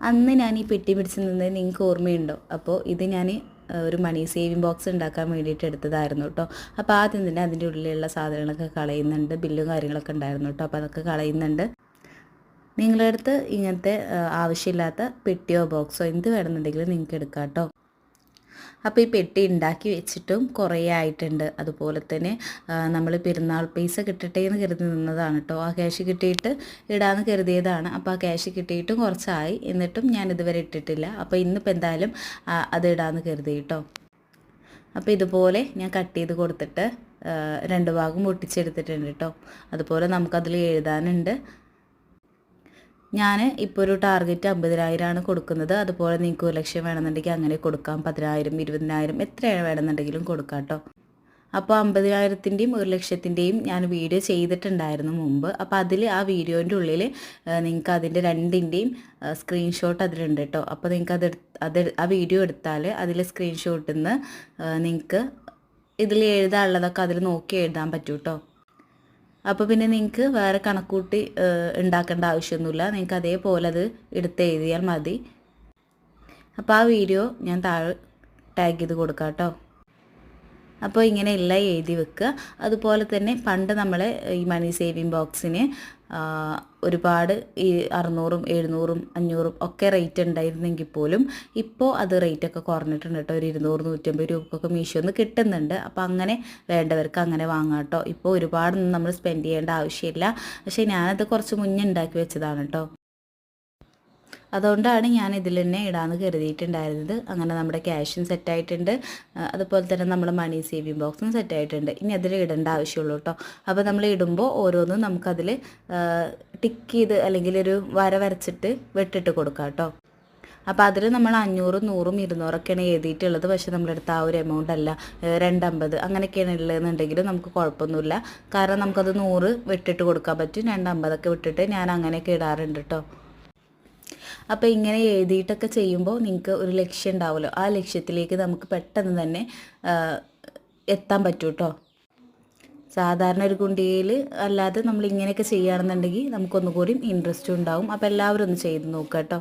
അന്ന് ഞാൻ ഈ പെട്ടി പിടിച്ച് നിന്നത് നിങ്ങൾക്ക് ഓർമ്മയുണ്ടോ? അപ്പോൾ ഇത് ഞാൻ ഒരു മണി സേവിങ് ബോക്സ് ഉണ്ടാക്കാൻ വേണ്ടിയിട്ട് എടുത്തതായിരുന്നു കേട്ടോ. അപ്പോൾ ആദ്യം തന്നെ അതിൻ്റെ ഉള്ളിലുള്ള സാധനങ്ങളൊക്കെ കളയുന്നുണ്ട്. ബില്ലും കാര്യങ്ങളൊക്കെ ഉണ്ടായിരുന്നു കേട്ടോ. അപ്പോൾ അതൊക്കെ കളയുന്നുണ്ട്. നിങ്ങളുടെ അടുത്ത് ഇങ്ങനത്തെ ആവശ്യമില്ലാത്ത പെട്ടിയോ ബോക്സോ എന്ത് വേണമെന്നുണ്ടെങ്കിലും നിങ്ങൾക്ക് എടുക്കാം കേട്ടോ. അപ്പോൾ ഈ പെട്ടി ഉണ്ടാക്കി വെച്ചിട്ടും കുറേ ആയിട്ടുണ്ട്. അതുപോലെ തന്നെ നമ്മൾ പെരുന്നാൾ പൈസ കിട്ടട്ടെ എന്ന് കരുതി നിന്നതാണ് കേട്ടോ. ആ ക്യാഷ് കിട്ടിയിട്ട് ഇടാമെന്ന് കരുതിയതാണ്. അപ്പോൾ ആ ക്യാഷ് കിട്ടിയിട്ടും കുറച്ചായി, എന്നിട്ടും ഞാൻ ഇതുവരെ ഇട്ടിട്ടില്ല. അപ്പോൾ ഇന്നിപ്പോൾ എന്തായാലും അത് ഇടാമെന്ന് കരുതി കേട്ടോ. അപ്പോൾ ഇതുപോലെ ഞാൻ കട്ട് ചെയ്ത് കൊടുത്തിട്ട് രണ്ട് ഭാഗം ഒട്ടിച്ചെടുത്തിട്ടുണ്ട് കേട്ടോ. അതുപോലെ നമുക്കതിൽ എഴുതാനുണ്ട്. ഞാൻ ഇപ്പോൾ ഒരു ടാർഗറ്റ് 50,000 കൊടുക്കുന്നത്. അതുപോലെ നിങ്ങൾക്ക് 1,00,000 വേണമെന്നുണ്ടെങ്കിൽ അങ്ങനെ കൊടുക്കാം. 10,000, 20,000 എത്ര വേണമെന്നുണ്ടെങ്കിലും കൊടുക്കാം കേട്ടോ. അപ്പോൾ 50,000-ൻ്റെയും 1,00,000-ൻ്റെയും ഞാൻ വീഡിയോ ചെയ്തിട്ടുണ്ടായിരുന്നു മുമ്പ്. അപ്പോൾ അതിൽ ആ വീഡിയോൻ്റെ ഉള്ളിൽ നിങ്ങൾക്ക് അതിൻ്റെ രണ്ടിൻ്റെയും സ്ക്രീൻഷോട്ട് അതിലുണ്ട് കേട്ടോ. അപ്പോൾ നിങ്ങൾക്ക് ആ വീഡിയോ എടുത്താൽ അതിൽ സ്ക്രീൻഷോട്ടിൽ നിന്ന് നിങ്ങൾക്ക് ഇതിൽ എഴുതാനുള്ളതൊക്കെ അതിൽ നോക്കി എഴുതാൻ പറ്റും കേട്ടോ. അപ്പോൾ പിന്നെ നിങ്ങൾക്ക് വേറെ കണക്കൂട്ടി ഉണ്ടാക്കേണ്ട ആവശ്യമൊന്നുമില്ല. നിങ്ങൾക്ക് അതേപോലെ അത് എടുത്ത് എഴുതിയാൽ മതി. അപ്പോൾ ആ വീഡിയോ ഞാൻ താഴെ ടാഗ് ചെയ്ത് കൊടുക്കാം കേട്ടോ. അപ്പോൾ ഇങ്ങനെ എല്ലാം എഴുതി വെക്കുക. അതുപോലെ തന്നെ പണ്ട് നമ്മൾ ഈ മണി സേവിങ് ബോക്സിന് ഒരുപാട് ഈ 600, 700, 500 ഒക്കെ റേറ്റ് ഉണ്ടായിരുന്നെങ്കിൽ പോലും ഇപ്പോൾ അത് റേറ്റൊക്കെ കുറഞ്ഞിട്ടുണ്ട് കേട്ടോ. ഒരു 200, 150 രൂപക്കൊക്കെ മീഷോന്ന് കിട്ടുന്നുണ്ട്. അപ്പോൾ അങ്ങനെ വേണ്ടവർക്ക് അങ്ങനെ വാങ്ങാം കേട്ടോ. ഇപ്പോൾ ഒരുപാടൊന്നും നമ്മൾ സ്പെൻഡ് ചെയ്യേണ്ട ആവശ്യമില്ല. പക്ഷേ ഞാനത് കുറച്ച് മുന്നേ ഉണ്ടാക്കി വെച്ചതാണ് കേട്ടോ. അതുകൊണ്ടാണ് ഞാൻ ഇതിൽ തന്നെ ഇടാമെന്ന് കരുതിയിട്ടുണ്ടായിരുന്നത്. അങ്ങനെ നമ്മുടെ ക്യാഷും സെറ്റായിട്ടുണ്ട്. അതുപോലെ തന്നെ നമ്മുടെ മണി സേവിങ് ബോക്സും സെറ്റായിട്ടുണ്ട്. ഇനി അതിൽ ഇടേണ്ട ആവശ്യമുള്ളൂ കേട്ടോ. അപ്പോൾ നമ്മൾ ഇടുമ്പോൾ ഓരോന്നും നമുക്കതിൽ ടിക്ക് ചെയ്ത് അല്ലെങ്കിൽ ഒരു വര വരച്ചിട്ട് വെട്ടിട്ട് കൊടുക്കാം കേട്ടോ. അപ്പോൾ അതിൽ നമ്മൾ 500, 100, 200 എഴുതിയിട്ടുള്ളത്. പക്ഷേ നമ്മളെടുത്ത് ആ ഒരു എമൗണ്ട് അല്ല, 250 അങ്ങനെയൊക്കെയാണ് ഉള്ളതെന്നുണ്ടെങ്കിൽ നമുക്ക് കുഴപ്പമൊന്നുമില്ല. കാരണം നമുക്കത് 100 വെട്ടിട്ട് കൊടുക്കാൻ പറ്റും. 250 വിട്ടിട്ട് ഞാൻ അങ്ങനെയൊക്കെ ഇടാറുണ്ട് കേട്ടോ. അപ്പോൾ ഇങ്ങനെ എഴുതിയിട്ടൊക്കെ ചെയ്യുമ്പോൾ നിങ്ങൾക്ക് ഒരു ലക്ഷ്യം ഉണ്ടാവുമല്ലോ. ആ ലക്ഷ്യത്തിലേക്ക് നമുക്ക് പെട്ടെന്ന് തന്നെ എത്താൻ പറ്റും കേട്ടോ. സാധാരണ ഒരു കുണ്ടികയിൽ അല്ലാതെ നമ്മൾ ഇങ്ങനെയൊക്കെ ചെയ്യുകയാണെന്നുണ്ടെങ്കിൽ നമുക്കൊന്നുകൂടി ഇൻട്രസ്റ്റ് ഉണ്ടാവും. അപ്പോൾ എല്ലാവരും ഒന്ന് ചെയ്ത് നോക്കുക കേട്ടോ.